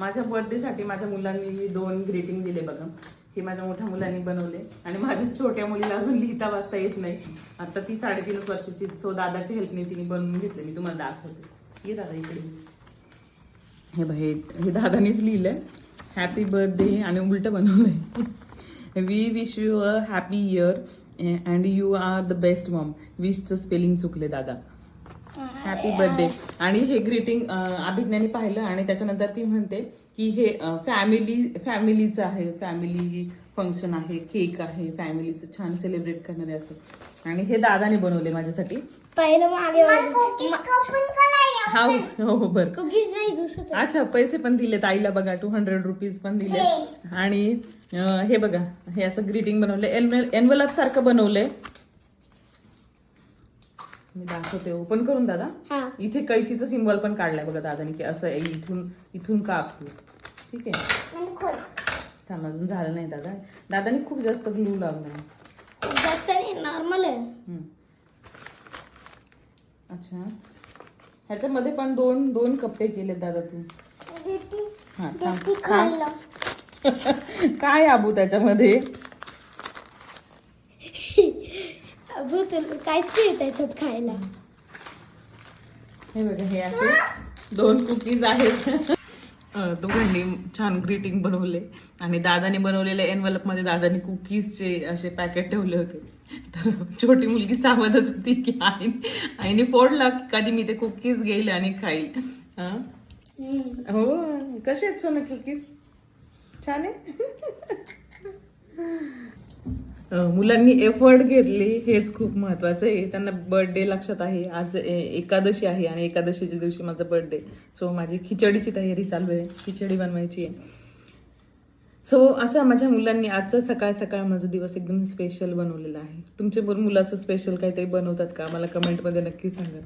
माझ्या बर्थडेसाठी माझ्या मुलांनी 2 ग्रीटिंग दिले बघा. हे माझ्या मोठ्या मुलांनी बनवले आणि माझ्या छोट्या मुलीला अजून लिहिता वाचता येत नाही. आता ती 3.5 वर्षाची. सो दादाची हेल्पने तिने बनवून घेतले. मी तुम्हाला दाखवते. ये दादा इकडे. हे बघ हे दादानीच लिहिलंय हॅपी बर्थडे आणि उलट बनवलंय. We wish you a happy year and you are the best mom. विशचं स्पेलिंग चुकले दादा. Happy birthday. आणि हे ग्रीटिंग अभिज्ञानी पाहिलं आणि त्याच्यानंतर ती म्हणते की हे फॅमिलीचं आहे. फॅमिली फंक्शन आहे, केक आहे, फॅमिलीचं छान सेलिब्रेट करणारे असं. आणि हे दादाने बनवले माझ्यासाठी. पहिलं मागे हा हो बरं. कुकीज नाही दुसरं. अच्छा पैसे पण दिलेत आईला बघा. 200 रुपीज पण दिले. आणि हे बघा हे असं ग्रीटिंग बनवलंय. एनवलप सारखं बनवलंय. मी दाखवते ओपन करून दादा. इथे कैचीचं सिम्बॉल पण काढलाय बघा दादाने की असं इथून कापतो. ठीक आहे थांब अजून झालं नाही दादा. दादाने खूप जास्त ग्लू लावलाय. जास्त नाही नॉर्मल आहे. अच्छा ह्याच्यामध्ये पण दोन कप्पे केले दादा तू. काय आबू त्याच्यामध्ये. अबू तुला काहीच नाही त्याच्यात खायला. हे बघा हे असे 2 कुकीज आहेत. दोघांनी छान ग्रीटिंग बनवले आणि दादाने बनवलेल्या एनवलप मध्ये दादाने कुकीजचे असे पॅकेट ठेवले होते. तर छोटी मुलगी सांगतच होती की आईने फोडला की कधी मी ते कुकीज घेईल आणि खाईल. हो कसे आहेत सोना कुकीज. छान आहे. मुलांनी एफर्ट घेतले हेच खूप महत्वाचं आहे. त्यांना बर्थडे लक्षात आहे. आज एकादशी आहे आणि एकादशीच्या दिवशी माझा बर्थडे. सो माझी खिचडीची तयारी चालू आहे. खिचडी बनवायची आहे. सो असं माझ्या मुलांनी आजचा सकाळ माझा दिवस एकदम स्पेशल बनवलेला आहे. तुमचे मुलं असं स्पेशल काहीतरी बनवतात का मला कमेंटमध्ये नक्की सांगा.